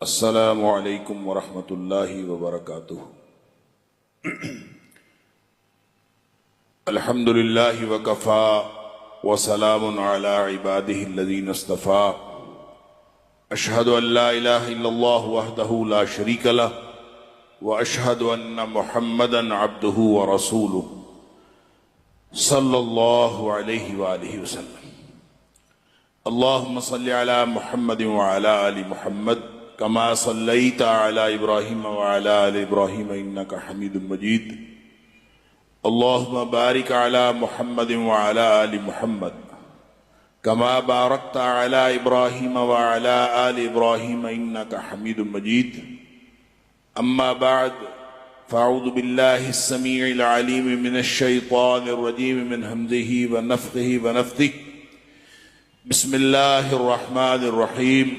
अस्सलामु अलैकुम वरहमतुल्लाहि वबरकातुहु। अल्हम्दुलिल्लाहि वकफ़ा व सलामुन अला इबादिहि अल्लज़ीना इस्तफ़ा। अशहदु अन ला इलाहा इल्लल्लाह वहदहु ला शरीका लह व अशहदु अन्न मुहम्मदन अब्दुहु व रसूलुहु सल्लल्लाहु अलैहि व आलिहि वसल्लम। अल्लाहुम्म सल्लि अला मुहम्मद व अला आलि मुहम्मद कमा सल्लैता अला इब्राहीम व अला आलि इब्राहीम इन्नका हमीदुम मजीद। अल्लाहुम्मा बारिक अला मुहम्मद व अला आलि मुहम्मद कमा बारकता अला इब्राहीम व अला आलि इब्राहीम इन्नका हमीदुम मजीद। अम्मा बाद फ़अऊज़ु बिल्लाहि अस्समीइल अलीम मिनश शैतानिर रजीम मिन हम्ज़िहि व नफ़्ख़िहि व नफ़्थिहि। बिस्मिल्लाहिर रहमानिर रहीम।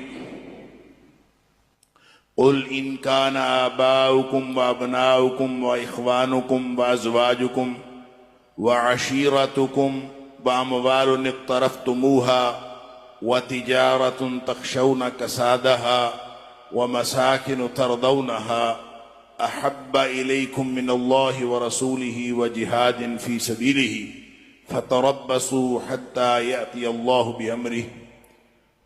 क़ुल इन कान आबाउकुम व अबनाउकुम व इख़वानुकुम व अज़वाजुकुम व अशीरतुकुम व अमवालुन इक़्तरफ़्तुमूहा व तिजारतुन तख़शौना कसादहा व मसाकिन तर्दौनहा अहब्ब इलैकुम मिनल्लाहि व रसूलिहि व जिहादिन फ़ी सबीलिहि फ़तरब्बसू हत्ता यअतिय अल्लाहु बिअम्रिहि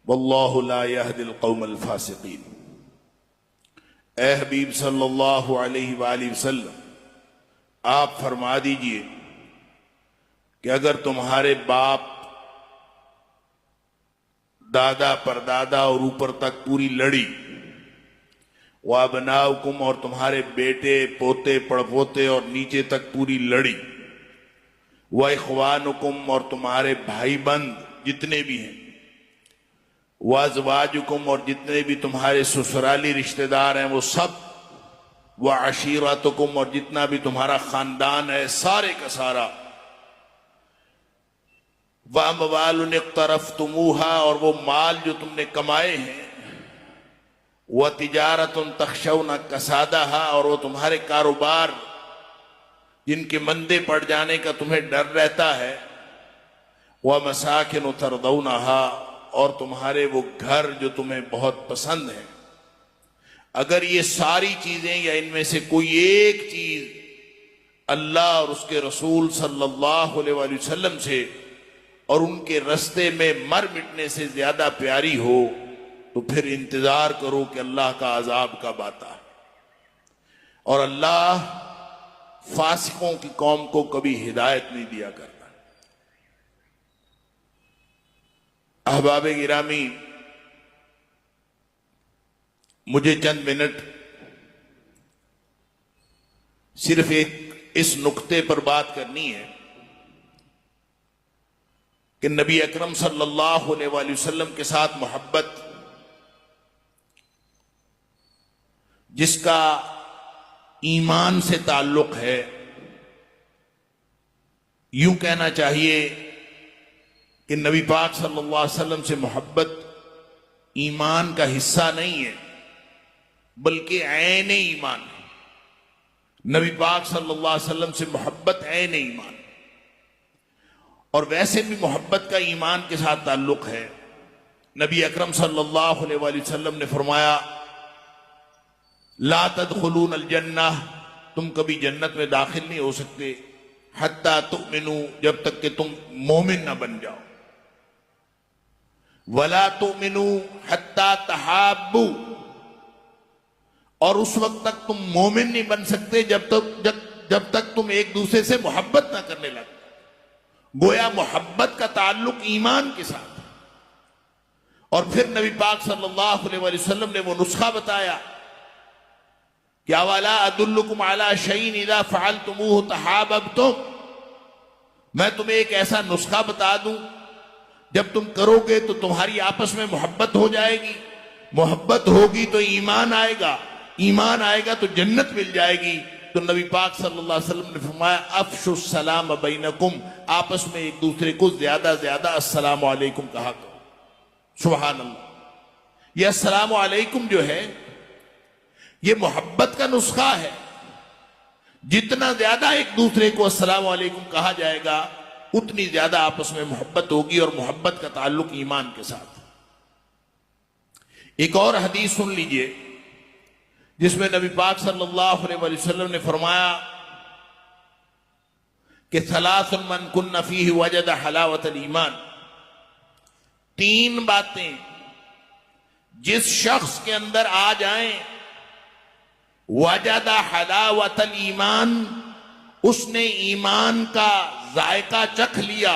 वल्लाहु ला यहदिल क़ौमल फ़ासिक़ीन। ए हबीब सल्लल्लाहु अलैहि वालैहि वसल्लम, आप फरमा दीजिए कि अगर तुम्हारे बाप दादा परदादा और ऊपर तक पूरी लड़ी, व अबनाउकुम और तुम्हारे बेटे पोते पड़पोते और नीचे तक पूरी लड़ी, व इख़वानुकुम और तुम्हारे भाई बंद जितने भी हैं, व अज़वाजुकुम और जितने भी तुम्हारे ससुराली रिश्तेदार हैं वो सब, व अशीरतुकुम और जितना भी तुम्हारा खानदान है सारे का सारा, व अमवालुन इक़्तरफ़्तुमूहा और वो माल जो तुमने कमाए हैं, व तिजारतुन तख़शौना कसादहा और वो तुम्हारे कारोबार जिनके मंदे पड़ जाने का तुम्हें डर रहता है, व मसाकिन तर्दौनहा और तुम्हारे वो घर जो तुम्हें बहुत पसंद है। अगर ये सारी चीजें या इनमें से कोई एक चीज अल्लाह और उसके रसूल सल्लल्लाहु अलैहि वसल्लम से और उनके रास्ते में मर मिटने से ज्यादा प्यारी हो तो फिर इंतजार करो कि अल्लाह का अजाब कब आता है। और अल्लाह फासिकों की कौम को कभी हिदायत नहीं दिया करता। अहबाब गिरामी, मुझे चंद मिनट सिर्फ एक इस नुक्ते पर बात करनी है कि नबी अकरम सल्लल्लाहु अलैहि वसल्लम के साथ मोहब्बत, जिसका ईमान से ताल्लुक है, यूं कहना चाहिए कि नबी पाक सल्लल्लाहु अलैहि वसल्लम से मोहब्बत ईमान का हिस्सा नहीं है बल्कि ऐन ईमान है। नबी पाक सल्लल्लाहु अलैहि वसल्लम से मोहब्बत ऐन ईमान, और वैसे भी मोहब्बत का ईमान के साथ ताल्लुक है। नबी अकरम सल्लल्लाहु अलैहि वसल्लम ने फरमाया, ला तदखुलून अल जन्नह, तुम कभी जन्नत में दाखिल नहीं हो सकते, हत्ता तुमिनू, जब तक कि तुम मोमिन ना बन जाओ, वला तुमिनू हत्ता तहाब्बू, और उस वक्त तक तुम मोमिन नहीं बन सकते जब तक तुम एक दूसरे से मोहब्बत ना करने लगते। गोया मोहब्बत का ताल्लुक ईमान के साथ। और फिर नबी पाक सल्लल्लाहु अलैहि वसल्लम ने वो नुस्खा बताया, क्या वाला अदुल्लुकुम अला शैइन इज़ा फ़अलतुमूहु तहाब्बतुम, मैं तुम्हें एक ऐसा नुस्खा बता दूं जब तुम करोगे तो तुम्हारी आपस में मोहब्बत हो जाएगी, मोहब्बत होगी तो ईमान आएगा, ईमान आएगा तो जन्नत मिल जाएगी। तो नबी पाक सल्लल्लाहु अलैहि वसल्लम ने फरमाया, अफ़शुस सलाम बैनकुम, आपस में एक दूसरे को ज्यादा ज्यादा अस्सलामु अलैकुम कहा करो। सुभान अल्लाह, यह अस्सलामु अलैकुम जो है ये मोहब्बत का नुस्खा है। जितना ज्यादा एक दूसरे को अस्सलामु अलैकुम कहा जाएगा उतनी ज्यादा आपस में मोहब्बत होगी, और मोहब्बत का ताल्लुक ईमान के साथ। एक और हदीस सुन लीजिए, जिसमें नबी पाक सल्लल्लाहु अलैहि वसल्लम ने फरमाया कि सलासुन मन कुन्न फीहि वजद हलावतल ईमान, तीन बातें जिस शख्स के अंदर आ जाएं, वजद हलावतल ईमान, उसने ईमान का जायका चख लिया,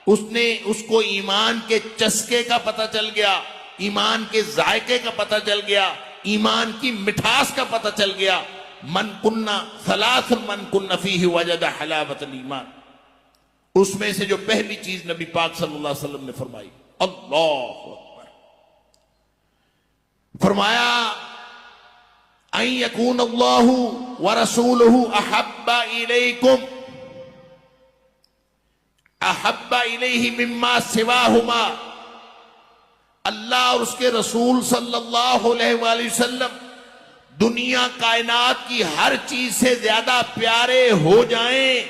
उसको ईमान के चस्के का पता चल गया, ईमान के जायके का पता चल गया, ईमान की मिठास का पता चल गया। मन कुन्ना सलास मन कुन्ना फीहि वजद हलावतल ईमान, उसमें से जो पहली चीज नबी पाक सल्लल्लाहु अलैहि वसल्लम ने फरमाई, अल्लाहु अकबर, फरमाया अन यकून अल्लाहु व रसूलुहु अहब्बा इलैहि मिम्मा सिवाहुमा, अल्लाह और उसके रसूल सल्लल्लाहु अलैहि वसल्लम दुनिया कायनात की हर चीज से ज्यादा प्यारे हो जाएं,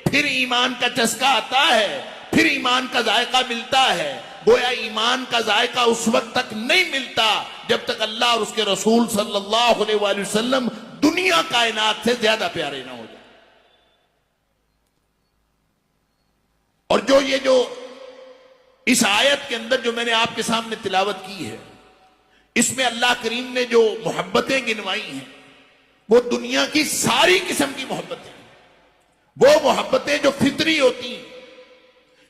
फिर ईमान का चस्का आता है, फिर ईमान का जायका मिलता है। गोया ईमान का जायका उस वक्त तक नहीं मिलता जब तक अल्लाह और उसके रसूल सल्लल्लाहु अलैहि वसल्लम दुनिया कायनात से ज्यादा प्यारे ना हो जाए। और जो इस आयत के अंदर जो मैंने आपके सामने तिलावत की है, इसमें अल्लाह करीम ने जो मोहब्बतें गिनवाई हैं वो दुनिया की सारी किस्म की मोहब्बतें, वो मोहब्बतें जो फितरी होती हैं।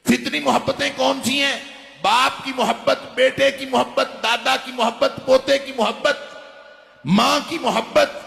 फितरी मोहब्बतें कौन सी हैं? बाप की मोहब्बत, बेटे की मोहब्बत, दादा की मोहब्बत, पोते की मोहब्बत, मां की मोहब्बत,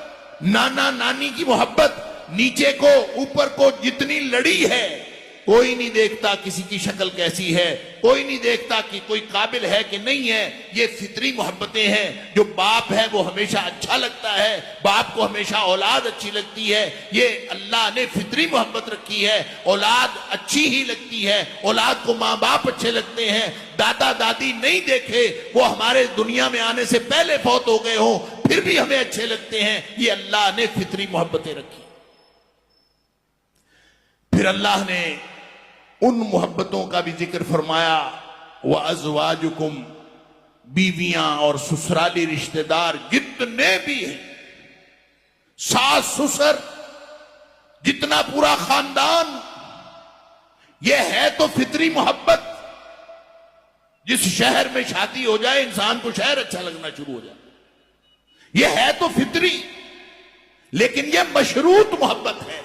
नाना नानी की मोहब्बत, नीचे को ऊपर को जितनी लड़ी है, कोई नहीं देखता किसी की शक्ल कैसी है, कोई नहीं देखता कि कोई काबिल है कि नहीं है। ये फितरी मोहब्बतें हैं। जो बाप है वो हमेशा अच्छा लगता है, बाप को हमेशा औलाद अच्छी लगती है। ये अल्लाह ने फितरी मोहब्बत रखी है। औलाद अच्छी ही लगती है, औलाद को माँ बाप अच्छे लगते हैं। दादा दादी नहीं देखे, वो हमारे दुनिया में आने से पहले फौत हो गए हों, फिर भी हमें अच्छे लगते हैं। ये अल्लाह ने फितरी मोहब्बतें रखी। फिर अल्लाह ने उन मोहब्बतों का भी जिक्र फरमाया, व अज़वाजुकुम, बीवियां और ससुराली रिश्तेदार जितने भी हैं, सास ससुर, जितना पूरा खानदान, यह है तो फितरी मोहब्बत। जिस शहर में शादी हो जाए इंसान को शहर अच्छा लगना शुरू हो जाए, यह है तो फितरी। लेकिन यह मशरूत मोहब्बत है।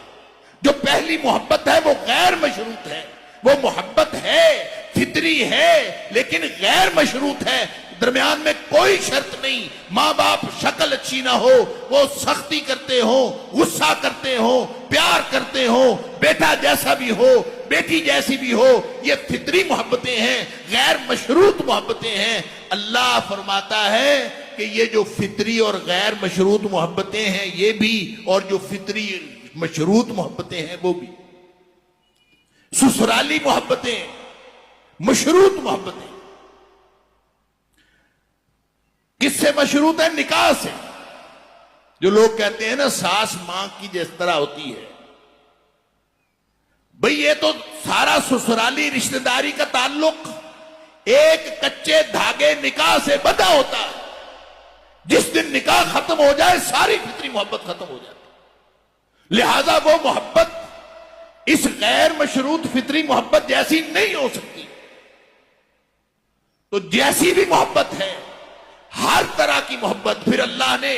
जो पहली मोहब्बत है वो गैर मशरूत है। वो मोहब्बत है, फितरी है, लेकिन गैर मशरूत है। दरमियान में कोई शर्त नहीं। माँ बाप शक्ल अच्छी ना हो, वो सख्ती करते हो, गुस्सा करते हो, प्यार करते हो, बेटा जैसा भी हो, बेटी जैसी भी हो, ये फितरी मोहब्बतें हैं, गैर मशरूत मोहब्बतें हैं। अल्लाह फरमाता है कि ये जो फितरी और गैर मशरूत मोहब्बतें हैं ये भी, और जो फितरी मशरूत मोहब्बतें हैं वो भी। ससुराली मोहब्बतें, मशरूत मोहब्बतें किससे मशरूत है? निकाह से। जो लोग कहते हैं ना सास मां की जिस तरह होती है, भाई ये तो सारा ससुराली रिश्तेदारी का ताल्लुक एक कच्चे धागे निकाह से बंधा होता है। जिस दिन निकाह खत्म हो जाए सारी फितरी मोहब्बत खत्म हो जाती। लिहाजा वो मोहब्बत इस गैर मशरूत फितरी मोहब्बत जैसी नहीं हो सकती। तो जैसी भी मोहब्बत है, हर तरह की मोहब्बत। फिर अल्लाह ने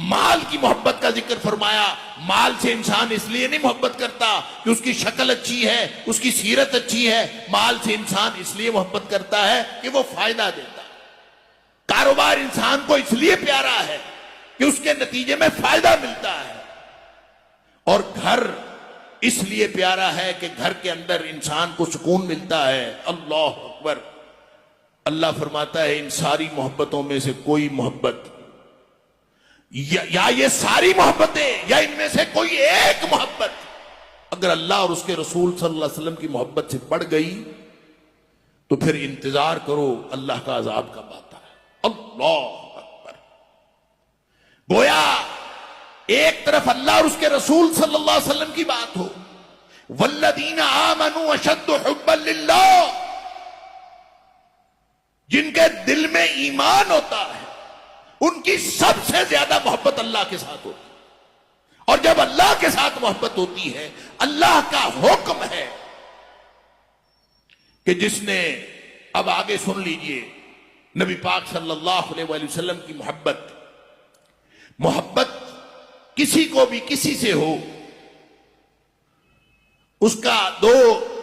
माल की मोहब्बत का जिक्र फरमाया। माल से इंसान इसलिए नहीं मोहब्बत करता कि उसकी शक्ल अच्छी है, उसकी सीरत अच्छी है। माल से इंसान इसलिए मोहब्बत करता है कि वो फायदा देता है। कारोबार इंसान को इसलिए प्यारा है कि उसके नतीजे में फायदा मिलता है। और घर इसलिए प्यारा है कि घर के अंदर इंसान को सुकून मिलता है। अल्लाह अकबर। अल्लाह फरमाता है इन सारी मोहब्बतों में से कोई मोहब्बत, या ये सारी मोहब्बतें, या इनमें से कोई एक मोहब्बत अगर अल्लाह और उसके रसूल सल्लल्लाहु अलैहि वसल्लम की मोहब्बत से बढ़ गई तो फिर इंतजार करो अल्लाह का अजाब कब आता है। अल्लाह अकबर। गोया एक तरफ अल्लाह और उसके रसूल सल्लल्लाहु अलैहि वसल्लम की बात हो, वल्लदीना आमनू अशद्दु हुब्बन लिल्लाह, जिनके दिल में ईमान होता है उनकी सबसे ज्यादा मोहब्बत मोहब्बत अल्लाह के साथ होती है। और जब अल्लाह के साथ मोहब्बत होती है, अल्लाह का हुक्म है कि जिसने, अब आगे सुन लीजिए, नबी पाक सल्लल्लाहु अलैहि वसल्लम की मोहब्बत किसी को भी किसी से हो, उसका दो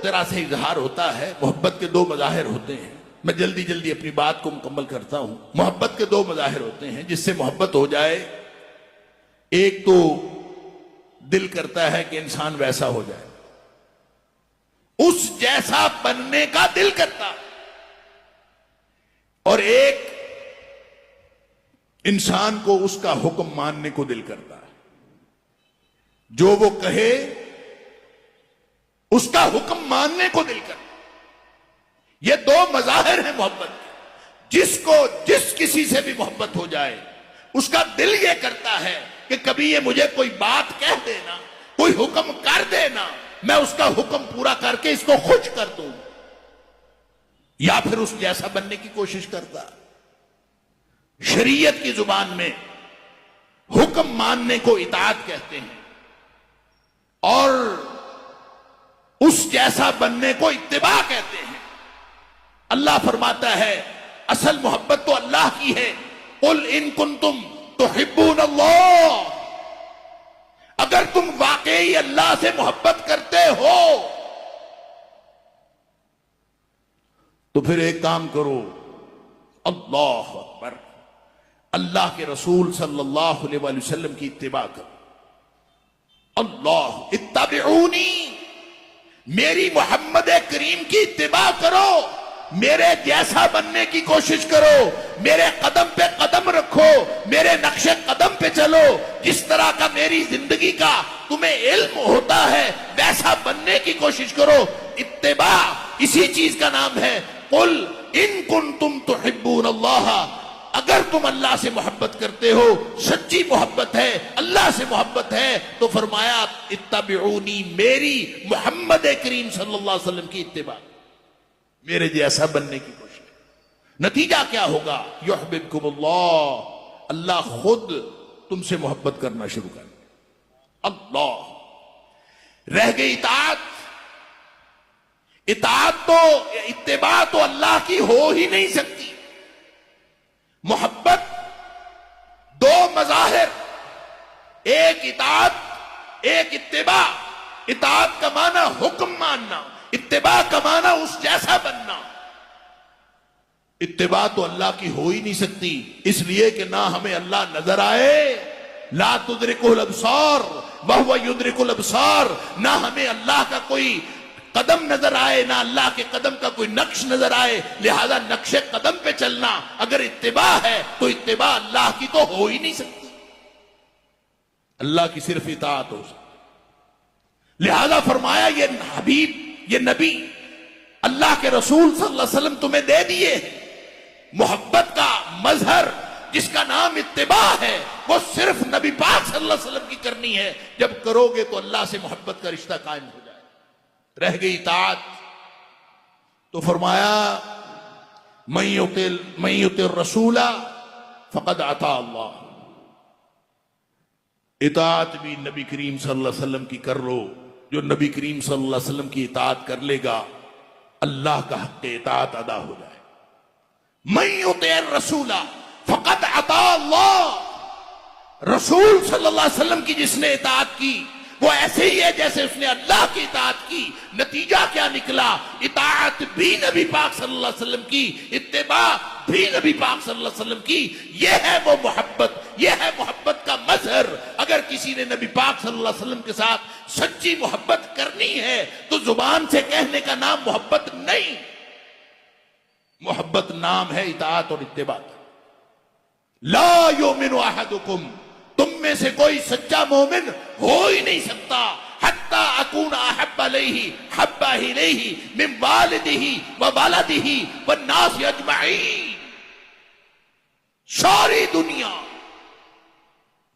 तरह से इजहार होता है। मोहब्बत के दो मज़ाहिर होते हैं। मैं जल्दी जल्दी अपनी बात को मुकम्मल करता हूं। मोहब्बत के दो मज़ाहिर होते हैं जिससे मोहब्बत हो जाए। एक तो दिल करता है कि इंसान वैसा हो जाए, उस जैसा बनने का दिल करता है, और एक इंसान को उसका हुक्म मानने को दिल करता है। जो वो कहे उसका हुक्म मानने को दिल करता है। ये दो मज़ाहिर हैं मोहब्बत के। जिसको जिस किसी से भी मोहब्बत हो जाए, उसका दिल ये करता है कि कभी ये मुझे कोई बात कह देना, कोई हुक्म कर देना, मैं उसका हुक्म पूरा करके इसको खुश कर दूं, या फिर उस जैसा बनने की कोशिश करता। शरीयत की जुबान में हुक्म मानने को इताअत कहते हैं और उस जैसा बनने को इत्तिबा कहते हैं। अल्लाह फरमाता है असल मोहब्बत तो अल्लाह की है। कुल इन कुंतुम तुहिब्बूनल्लाह, अगर तुम वाकई अल्लाह से मोहब्बत करते हो तो फिर एक काम करो, अल्लाह अकबर, अल्लाह के रसूल सल्लल्लाहु अलैहि वसल्लम की इत्तिबा करो। अल्लाह इत्तबिऊनी, मेरी मोहम्मद करीम की इत्तिबा करो, मेरे जैसा बनने की कोशिश करो, मेरे कदम पे कदम रखो, मेरे नक्शे कदम पे चलो। जिस तरह का मेरी जिंदगी का तुम्हें इल्म होता है वैसा बनने की कोशिश करो। इत्तिबा इसी चीज का नाम है। कुल इन कुंतुम तुहिब्बूनल्लाह, अगर तुम अल्लाह से मोहब्बत करते हो, सच्ची मोहब्बत है, अल्लाह से मोहब्बत है, तो फरमाया इत्तबिऊनी, मेरी मोहम्मद करीम सल्लल्लाहु अलैहि वसल्लम की इत्तिबा, मेरे जैसा बनने की कोशिश। नतीजा क्या होगा? युहिब्बुकुमुल्लाह, अल्लाह खुद तुमसे मोहब्बत करना शुरू कर। अल्लाह रह गई इताअत। इताअत तो, इत्तिबा तो अल्लाह की हो ही नहीं सकती। मोहब्बत दो मज़ाहिर, एक इताअत एक इत्तिबा। इताअत का माना हुक्म मानना, इत्तिबा का माना उस जैसा बनना। इत्तिबा तो अल्लाह की हो ही नहीं सकती, इसलिए कि ना हमें अल्लाह नजर आए, ला तुदरिकुल अब्सार वहुव युदरिकुल अब्सार, ना हमें अल्लाह का कोई कदम नजर आए, ना अल्लाह के कदम का कोई नक्श नजर आए। लिहाजा नक्शे कदम पे चलना अगर इत्तिबा है तो इत्तिबा अल्लाह की तो हो ही नहीं सकती। अल्लाह की सिर्फ इताअत हो सकती। लिहाजा फरमाया ये हबीब, ये नबी, अल्लाह के रसूल सल्लल्लाहु अलैहि वसल्लम तुम्हें दे दिए मोहब्बत का मजहर जिसका नाम इत्तिबा है, वो सिर्फ नबी पाक सल्लल्लाहु अलैहि वसल्लम की करनी है। जब करोगे तो अल्लाह से मोहब्बत का रिश्ता कायम हो जाए। रह गई इताअत, तो फरमाया मन युतिर रसूला फक़द अता अल्लाह। इताअत भी नबी करीम सल्लल्लाहु अलैहि वसल्लम की कर लो। जो नबी करीम सल्लल्लाहु अलैहि वसल्लम की इताअत कर लेगा, अल्लाह का हक़ इताअत अदा हो जाए। मन युतिर रसूला फक़द अता अल्लाह, रसूल सल्लल्लाहु अलैहि वसल्लम की जिसने इताअत की वो ऐसे ही है जैसे उसने अल्लाह की इताअत की। नतीजा क्या निकला? इताअत भी नबी पाक सल्लल्लाहु अलैहि वसल्लम की, इत्तिबा भी नबी पाक सल्लल्लाहु अलैहि वसल्लम की। ये है वो मोहब्बत, ये है मोहब्बत का मजहर। अगर किसी ने नबी पाक सल्लल्लाहु अलैहि वसल्लम के साथ सच्ची मोहब्बत करनी है तो जुबान से कहने का नाम मोहब्बत नहीं, मोहब्बत नाम है इताअत और इत्तिबा। ला युमिनु अहदुकुम, तुम में से कोई सच्चा मोमिन हो ही नहीं सकता हत्ता अकूना अहब्बा इलैहि हब्बा इलैहि मिन वालिदिही व वलदिही व नास अजमईन। सारी दुनिया,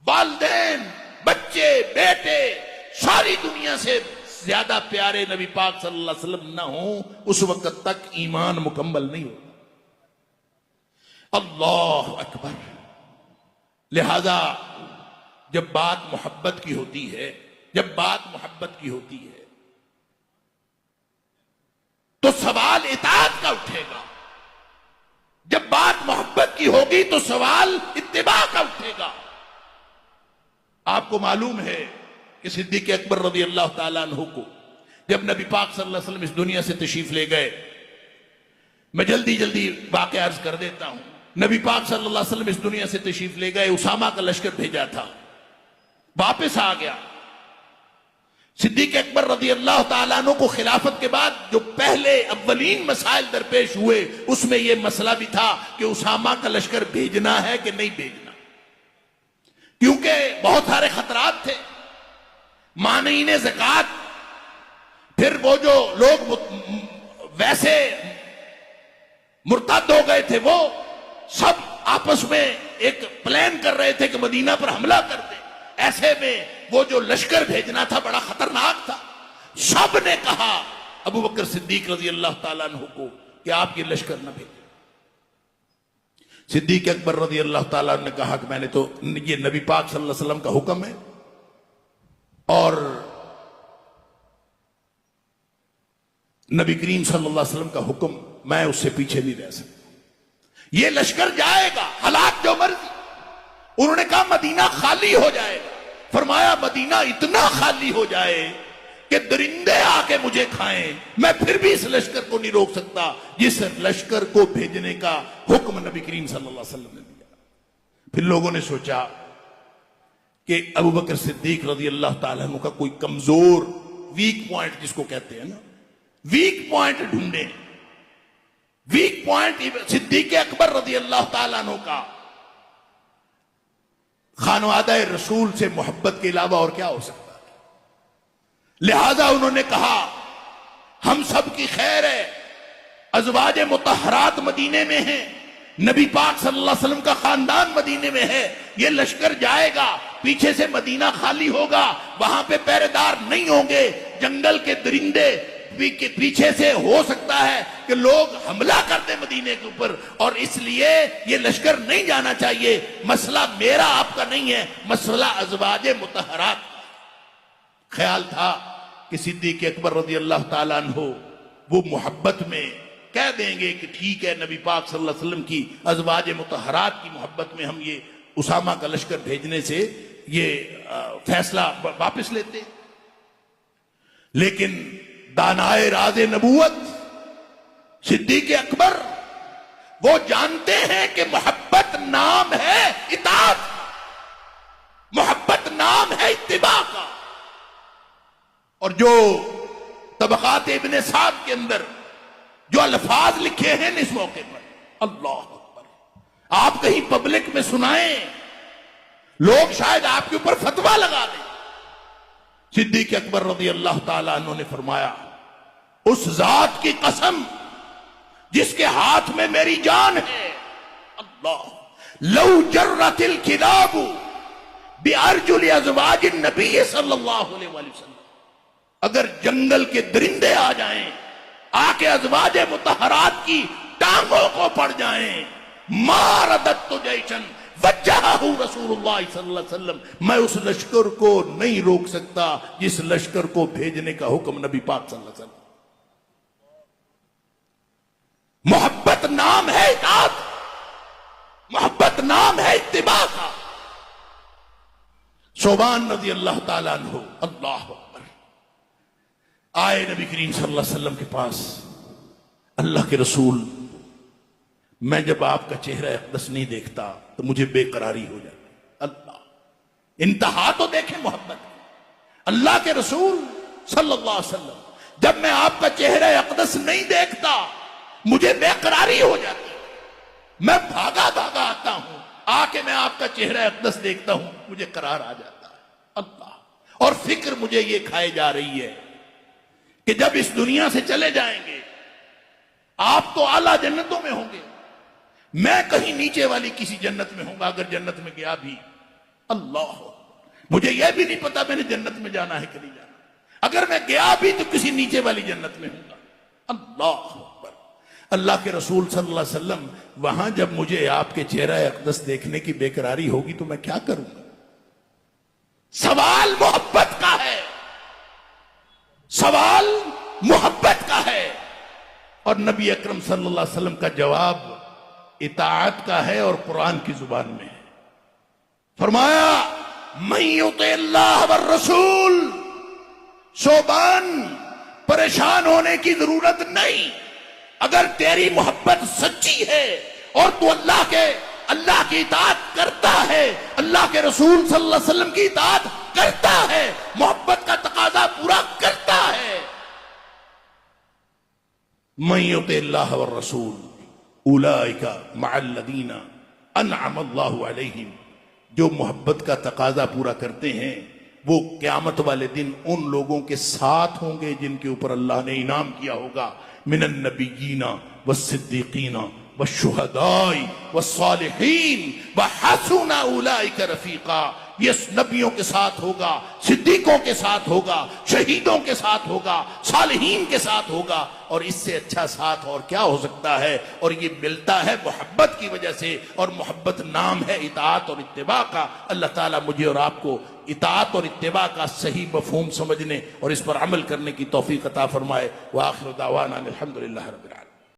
वालिदैन, बच्चे, बेटे, सारी दुनिया से ज्यादा प्यारे नबी पाक सल्लल्लाहु अलैहि वसल्लम न हो, उस वक्त तक ईमान मुकम्मल नहीं होता। अल्लाह अकबर। लिहाजा जब बात मोहब्बत की होती है, जब बात मोहब्बत की होती है तो सवाल इताअत का उठेगा। जब बात मोहब्बत की होगी तो सवाल इत्तिबा का उठेगा। आपको मालूम है कि सिद्दीक अकबर रज़ी अल्लाह ताला अन्हु को जब नबी पाक सल्लल्लाहु अलैहि वसल्लम इस दुनिया से तशरीफ ले गए, मैं जल्दी जल्दी वाक़या अर्ज कर देता हूं। नबी पाक सल्लल्लाहु अलैहि वसल्लम इस दुनिया से तशरीफ ले गए, उसामा का लश्कर भेजा था, वापस आ गया। सिद्दीक अकबर रज़ी अल्लाह ताला अन्हु को खिलाफत के बाद जो पहले अव्वलीन मसाइल दरपेश हुए उसमें यह मसला भी था कि उसामा का लश्कर भेजना है कि नहीं भेजना, क्योंकि बहुत सारे खतरात थे। मानीने ज़कात, फिर वो जो लोग वैसे मुर्तद हो गए थे वो सब आपस में एक प्लान कर रहे थे कि मदीना पर हमला कर दे। ऐसे में वो जो लश्कर भेजना था बड़ा खतरनाक था। सब ने कहा अबू बकर सिद्दीक रज़ी अल्लाह ताला अन्हु को कि आप ये लश्कर न भेजें। सिद्दीक अकबर रज़ी अल्लाह ताला अन्हु ने कहा कि मैंने तो, ये नबी पाक सल्लल्लाहु अलैहि वसल्लम का हुक्म है और नबी करीम सल्लल्लाहु अलैहि वसल्लम का हुक्म, मैं उससे पीछे नहीं रह सकता। ये लश्कर जाएगा, हालात जो मर्जी। उन्होंने कहा मदीना खाली हो जाएगा। फरमाया मदीना इतना खाली हो जाए कि दरिंदे आके मुझे खाएं, मैं फिर भी इस लश्कर को नहीं रोक सकता जिस लश्कर को भेजने का हुक्म नबी करीम सल्लल्लाहु अलैहि वसल्लम ने दिया। फिर लोगों ने सोचा कि अबू बकर सिद्दीक रज़ी अल्लाह ताला अन्हु का कोई कमजोर वीक पॉइंट, जिसको कहते हैं ना, वीक पॉइंट ढूंढे। वीक पॉइंट सिद्दीक अकबर रज़ी अल्लाह ताला अन्हु का खानवादा रसूल से मोहब्बत के अलावा और क्या हो सकता है। लिहाजा उन्होंने कहा हम सब की खैर है, अज़वाज मुतहरात मदीने में है, नबी पाक सल्लल्लाहु अलैहि वसल्लम का खानदान मदीने में है, ये लश्कर जाएगा, पीछे से मदीना खाली होगा, वहां पे पहरेदार नहीं होंगे, जंगल के दरिंदे के पीछे से हो सकता है कि लोग हमला कर दे मदीने के ऊपर, और इसलिए ये लश्कर नहीं जाना चाहिए। मसला मेरा आपका नहीं है, मसला अज़वाज मुतहरात। ख्याल था कि सिद्दीक अकबर रज़ी अल्लाह ताला अन्हु वो मोहब्बत में कह देंगे कि ठीक है, नबी पाक सल्लल्लाहु अलैहि वसल्लम की अज़वाज मुतहरात की मोहब्बत में हम ये उसामा का लश्कर भेजने से ये फैसला वापस लेते। लेकिन दानाए राज़े नबूवत सिद्दीक अकबर वो जानते हैं कि मोहब्बत नाम है इताअत, मोहब्बत नाम है इत्तिबा का। और जो तबक़ात इब्ने साद के अंदर जो अल्फाज लिखे हैं इस मौके पर, अल्लाह अकबर, आप कहीं पब्लिक में सुनाएं, लोग शायद आपके ऊपर फतवा लगा दें। सिद्दीक अकबर रज़ी अल्लाह ताला अन्हु ने फरमाया, उस जात की कसम जिसके हाथ में मेरी जान है, अल्लाह, लौ जर्रतिल किलाबु बिअरजुल अज़वाज नबी सल्लल्लाहु अलैहि वसल्लम, अगर जंगल के दरिंदे आ जाएं, आके अज़वाज मुतहरात की टांगों को पड़ जाएं, मारदत तो जैशन वज्जहहु रसूलुल्लाह सल्लल्लाहु अलैहि वसल्लम, मैं उस लश्कर को नहीं रोक सकता जिस लश्कर को भेजने का हुक्म नबी पाक सल्लल्लाहु अलैहि वसल्लम। मोहब्बत नाम है इताअत, मोहब्बत नाम है इत्तिबा का। सोबान रज़ी अल्लाह ताला अन्हु, अल्लाह अकबर, आए नबी करीम सल्लल्लाहु अलैहि वसल्लम के पास। अल्लाह के रसूल, मैं जब आपका चेहरा अक़दस नहीं देखता तो मुझे बेकरारी हो जाती। अल्लाह, इंतहा तो देखें मोहब्बत। अल्लाह के रसूल सल्लल्लाहु अलैहि वसल्लम, जब मैं आपका चेहरा अक़दस नहीं देखता मुझे बेकरारी हो जाती, मैं भागा भागा आता हूं, आके मैं आपका चेहरा अक़दस देखता हूं, मुझे करार आ जाता है। अल्लाह, और फिक्र मुझे ये खाए जा रही है कि जब इस दुनिया से चले जाएंगे आप तो आला जन्नतों में होंगे, मैं कहीं नीचे वाली किसी जन्नत में होगा, अगर जन्नत में गया भी। अल्लाह, मुझे यह भी नहीं पता मैंने जन्नत में जाना है कि नहीं जाना, अगर मैं गया भी तो किसी नीचे वाली जन्नत में होगा। अल्लाह अकबर, अल्लाह के रसूल सल्लल्लाहु अलैहि वसल्लम, वहां जब मुझे आपके चेहरा अक़दस देखने की बेकरारी होगी तो मैं क्या करूंगा? सवाल मोहब्बत का है, सवाल मोहब्बत का है। और नबी अकरम सल्लल्लाहु अलैहि वसल्लम का जवाब इताअत का है और कुरान की जुबान में है। फरमाया मन युति अल्लाह व रसूल, शोबान परेशान होने की जरूरत नहीं। अगर तेरी मोहब्बत सच्ची है और तू अल्लाह की इताअत करता है, अल्लाह के रसूल सल्लल्लाहु अलैहि वसल्लम की इताअत करता है, मोहब्बत का तकाजा पूरा करता है। मन युति अल्लाह व रसूल उलाइका मअल्लज़ीना अनअम अल्लाहु अलैहिम, जो मोहब्बत का तकाजा पूरा करते हैं वो क़यामत वाले दिन उन लोगों के साथ होंगे जिनके ऊपर अल्लाह ने इनाम किया होगा। मिनन नबिय्यीना वस्सिद्दीक़ीना वश्शुहदाई वस्सालिहीन वहसुना उलाइका रफीका, ये नबियों के साथ होगा, सिद्दीकों के साथ होगा, शहीदों के साथ होगा, सालिहीन के साथ होगा। और इससे अच्छा साथ और क्या हो सकता है? और ये मिलता है मोहब्बत की वजह से, और मोहब्बत नाम है इताअत और इत्तिबा का। अल्लाह ताला मुझे और आपको इताअत और इत्तिबा का सही मफहूम समझने और इस पर अमल करने की तौफीक अता फरमाए। व आखिर दावाना अल्हम्दुलिल्लाहि रब्बिल आलमीन।